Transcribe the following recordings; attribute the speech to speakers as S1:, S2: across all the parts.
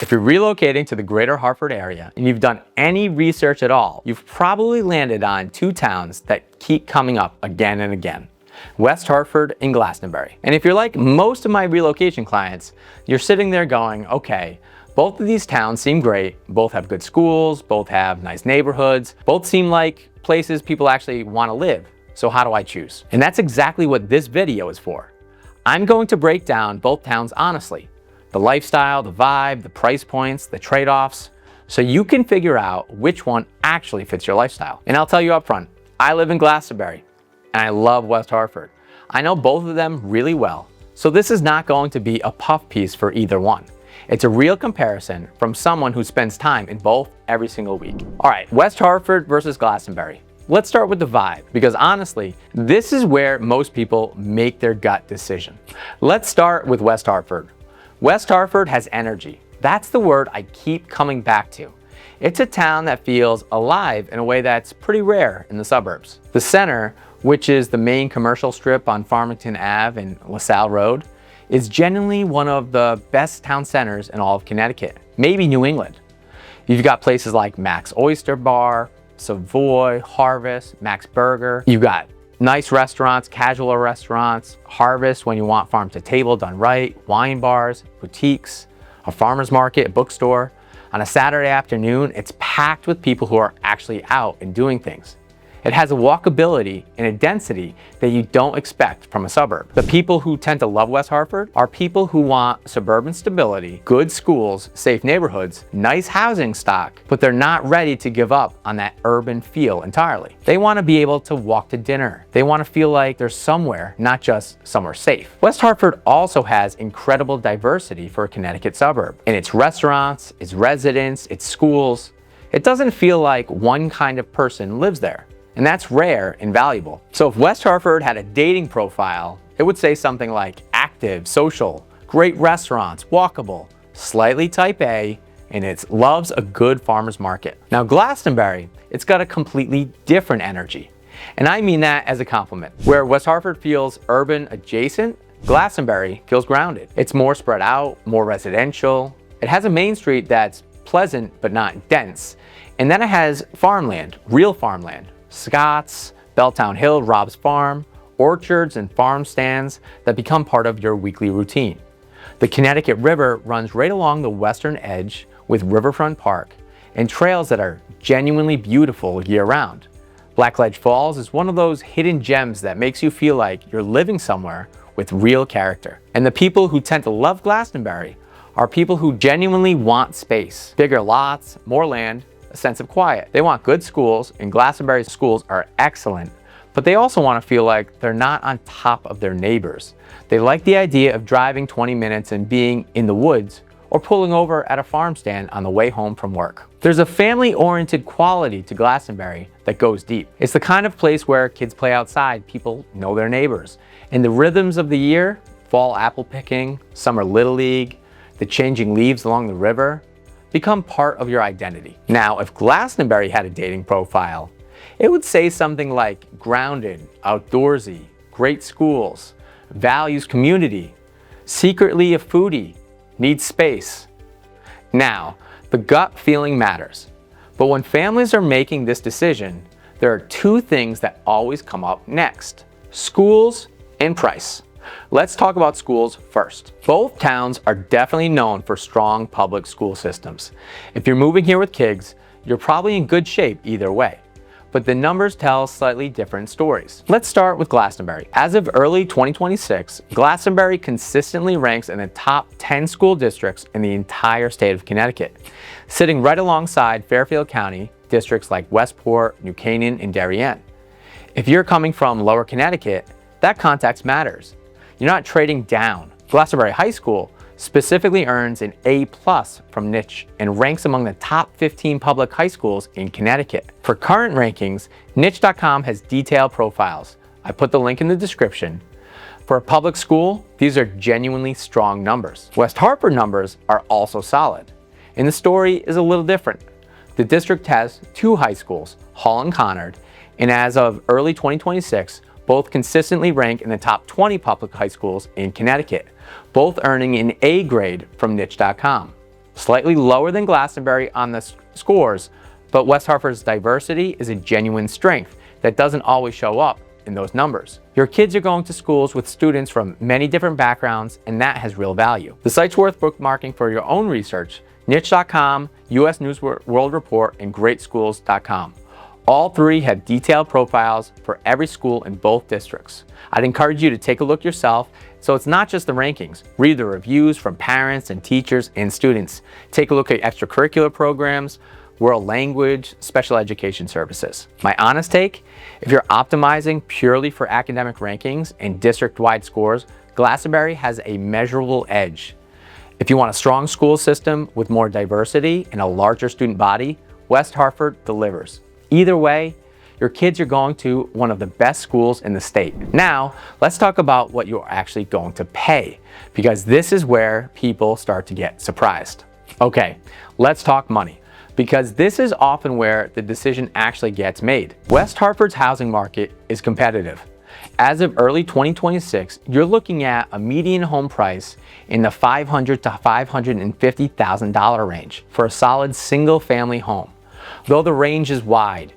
S1: If you're relocating to the greater Hartford area and you've done any research at all, you've probably landed on two towns that keep coming up again and again: West Hartford and Glastonbury. And if you're like most of my relocation clients, you're sitting there going, okay, both of these towns seem great, both have good schools, both have nice neighborhoods, both seem like places people actually want to live. So how do I choose? And that's exactly what this video is for. I'm going to break down both towns honestly. The lifestyle, the vibe, the price points, the trade-offs, so you can figure out which one actually fits your lifestyle. And I'll tell you up front, I live in Glastonbury and I love West Hartford. I know both of them really well, so this is not going to be a puff piece for either one. It's a real comparison from someone who spends time in both every single week. All right, West Hartford versus Glastonbury. Let's start with the vibe, because honestly, this is where most people make their gut decision. Let's start with West Hartford. West Hartford has energy. That's the word I keep coming back to. It's a town that feels alive in a way that's pretty rare in the suburbs. The center, which is the main commercial strip on Farmington Ave and LaSalle Road, is genuinely one of the best town centers in all of Connecticut, maybe New England. You've got places like Max Oyster Bar, Savoy, Harvest, Max Burger. You've got nice restaurants, casual restaurants, Harvest when you want farm to table done right, wine bars, boutiques, a farmer's market, a bookstore. On a Saturday afternoon, it's packed with people who are actually out and doing things. It has a walkability and a density that you don't expect from a suburb. The people who tend to love West Hartford are people who want suburban stability, good schools, safe neighborhoods, nice housing stock, but they're not ready to give up on that urban feel entirely. They want to be able to walk to dinner. They want to feel like they're somewhere, not just somewhere safe. West Hartford also has incredible diversity for a Connecticut suburb. In its restaurants, its residents, its schools, it doesn't feel like one kind of person lives there. And that's rare and valuable. So if West Hartford had a dating profile, it would say something like active, social, great restaurants, walkable, slightly type A, and it loves a good farmer's market. Now Glastonbury, it's got a completely different energy. And I mean that as a compliment. Where West Hartford feels urban adjacent, Glastonbury feels grounded. It's more spread out, more residential. It has a main street that's pleasant but not dense. And then it has farmland, real farmland. Scott's, Belltown Hill, Rob's Farm, orchards and farm stands that become part of your weekly routine. The Connecticut River runs right along the western edge with Riverfront Park and trails that are genuinely beautiful year-round. Blackledge Falls is one of those hidden gems that makes you feel like you're living somewhere with real character. And the people who tend to love Glastonbury are people who genuinely want space, bigger lots, more land, a sense of quiet. They want good schools, and Glastonbury's schools are excellent, but they also want to feel like they're not on top of their neighbors. They like the idea of driving 20 minutes and being in the woods or pulling over at a farm stand on the way home from work. There's a family-oriented quality to Glastonbury that goes deep. It's the kind of place where kids play outside, people know their neighbors, and the rhythms of the year, fall apple picking, summer Little League, the changing leaves along the river, become part of your identity. Now, if Glastonbury had a dating profile, it would say something like grounded, outdoorsy, great schools, values community, secretly a foodie, needs space. Now, the gut feeling matters, but when families are making this decision, there are two things that always come up next: schools and price. Let's talk about schools first. Both towns are definitely known for strong public school systems. If you're moving here with kids, you're probably in good shape either way. But the numbers tell slightly different stories. Let's start with Glastonbury. As of early 2026, Glastonbury consistently ranks in the top 10 school districts in the entire state of Connecticut, sitting right alongside Fairfield County, districts like Westport, New Canaan, and Darien. If you're coming from Lower Connecticut, that context matters. You're not trading down. Glastonbury High School specifically earns an A+ from Niche and ranks among the top 15 public high schools in Connecticut. For current rankings, niche.com has detailed profiles. I put the link in the description. For a public school, these are genuinely strong numbers. West Hartford numbers are also solid, and the story is a little different. The district has two high schools, Hall and Conard, and as of early 2026, both consistently rank in the top 20 public high schools in Connecticut, both earning an A grade from niche.com. slightly lower than Glastonbury on the scores, but West Hartford's diversity is a genuine strength that doesn't always show up in those numbers. Your kids are going to schools with students from many different backgrounds, and that has real value. The site's worth bookmarking for your own research: niche.com, US News World Report, and greatschools.com. All three have detailed profiles for every school in both districts. I'd encourage you to take a look yourself, so it's not just the rankings. Read the reviews from parents and teachers and students. Take a look at extracurricular programs, world language, special education services. My honest take, if you're optimizing purely for academic rankings and district-wide scores, Glastonbury has a measurable edge. If you want a strong school system with more diversity and a larger student body, West Hartford delivers. Either way, your kids are going to one of the best schools in the state. Now, let's talk about what you're actually going to pay, because this is where people start to get surprised. Okay, let's talk money, because this is often where the decision actually gets made. West Hartford's housing market is competitive. As of early 2026, you're looking at a median home price in the $500,000 to $550,000 range for a solid single-family home. Though the range is wide,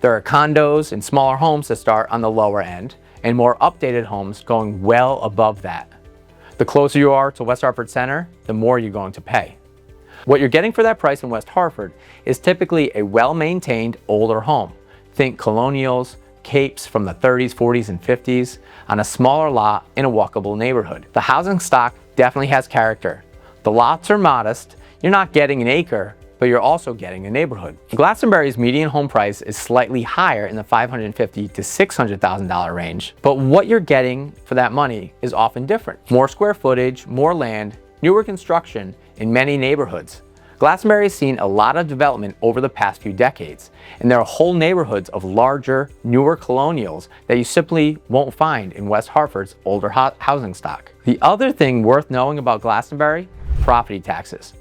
S1: there are condos and smaller homes that start on the lower end, and more updated homes going well above that. The closer you are to West Hartford Center, the more you're going to pay. What you're getting for that price in West Hartford is typically a well-maintained older home. Think colonials, capes from the 30s, 40s, and 50s on a smaller lot in a walkable neighborhood. The housing stock definitely has character. The lots are modest. You're not getting an acre, but you're also getting a neighborhood. Glastonbury's median home price is slightly higher in the $550,000 to $600,000 range, but what you're getting for that money is often different. More square footage, more land, newer construction in many neighborhoods. Glastonbury has seen a lot of development over the past few decades, and there are whole neighborhoods of larger, newer colonials that you simply won't find in West Hartford's older housing stock. The other thing worth knowing about Glastonbury: property taxes.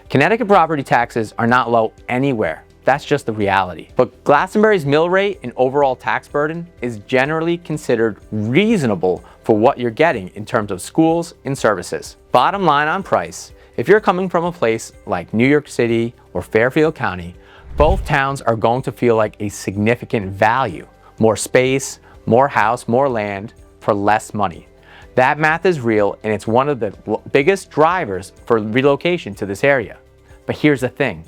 S1: Connecticut property taxes are not low anywhere. That's just the reality. But Glastonbury's mill rate and overall tax burden is generally considered reasonable for what you're getting in terms of schools and services. Bottom line on price: if you're coming from a place like New York City or Fairfield County, both towns are going to feel like a significant value. More space, more house, more land for less money. That math is real, and it's one of the biggest drivers for relocation to this area. But here's the thing: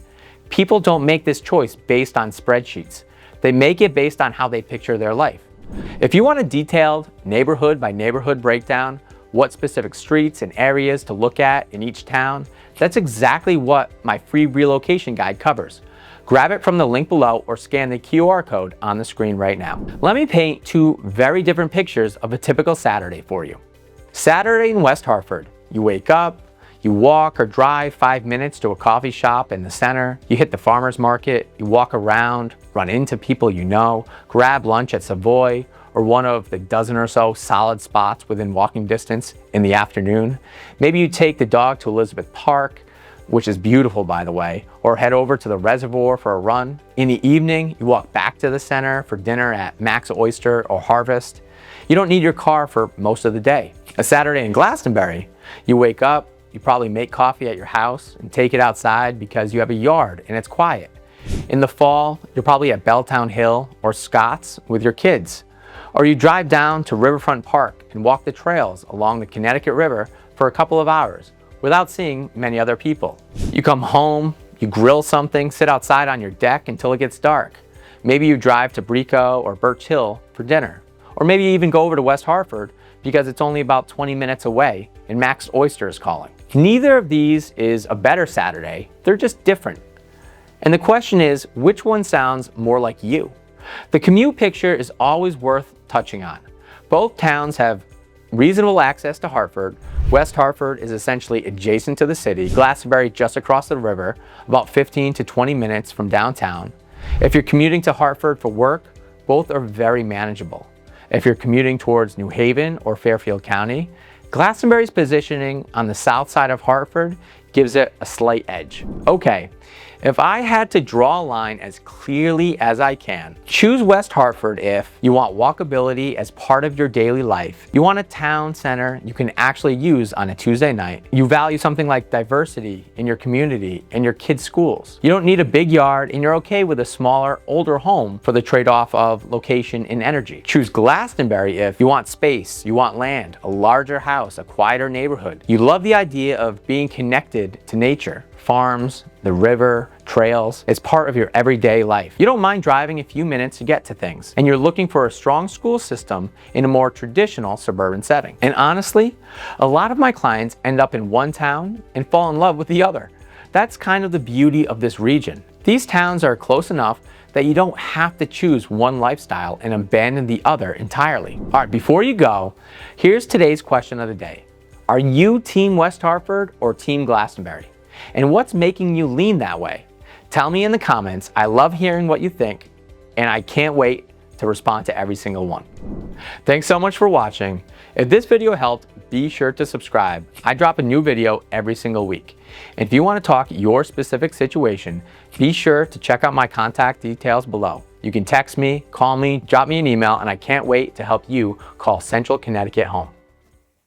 S1: people don't make this choice based on spreadsheets. They make it based on how they picture their life. If you want a detailed neighborhood by neighborhood breakdown, what specific streets and areas to look at in each town, that's exactly what my free relocation guide covers. Grab it from the link below or scan the QR code on the screen right now. Let me paint two very different pictures of a typical Saturday for you. Saturday in West Hartford: you wake up, you walk or drive 5 minutes to a coffee shop in the center, you hit the farmer's market, you walk around, run into people you know, grab lunch at Savoy or one of the dozen or so solid spots within walking distance in the afternoon. Maybe you take the dog to Elizabeth Park, which is beautiful by the way, or head over to the reservoir for a run. In the evening, you walk back to the center for dinner at Max Oyster or Harvest. You don't need your car for most of the day. A Saturday in Glastonbury: you wake up, you probably make coffee at your house and take it outside because you have a yard and it's quiet. In the fall, you're probably at Belltown Hill or Scott's with your kids. Or you drive down to Riverfront Park and walk the trails along the Connecticut River for a couple of hours without seeing many other people. You come home, you grill something, sit outside on your deck until it gets dark. Maybe you drive to Brico or Birch Hill for dinner. Or maybe you even go over to West Hartford because it's only about 20 minutes away and Max Oyster is calling. Neither of these is a better Saturday, they're just different. And the question is, which one sounds more like you? The commute picture is always worth touching on. Both towns have reasonable access to Hartford. West Hartford is essentially adjacent to the city, Glastonbury just across the river, about 15 to 20 minutes from downtown. If you're commuting to Hartford for work, both are very manageable. If you're commuting towards New Haven or Fairfield County, Glastonbury's positioning on the south side of Hartford gives it a slight edge. Okay, If I had to draw a line as clearly as I can, choose West Hartford if you want walkability as part of your daily life. You want a town center you can actually use on a Tuesday night. You value something like diversity in your community and your kids' schools. You don't need a big yard and you're okay with a smaller, older home for the trade-off of location and energy. Choose Glastonbury if you want space, you want land, a larger house, a quieter neighborhood. You love the idea of being connected to nature. Farms, the river, trails. It's part of your everyday life. You don't mind driving a few minutes to get to things, and you're looking for a strong school system in a more traditional suburban setting. And honestly, a lot of my clients end up in one town and fall in love with the other. That's kind of the beauty of this region. These towns are close enough that you don't have to choose one lifestyle and abandon the other entirely. All right, before you go, here's today's question of the day. Are you Team West Hartford or Team Glastonbury? And what's making you lean that way? Tell me in the comments. I love hearing what you think, and I can't wait to respond to every single one. Thanks so much for watching. If this video helped, be sure to subscribe. I drop a new video every single week. And if you want to talk your specific situation, be sure to check out my contact details below. You can text me, call me, drop me an email, and I can't wait to help you call Central Connecticut home.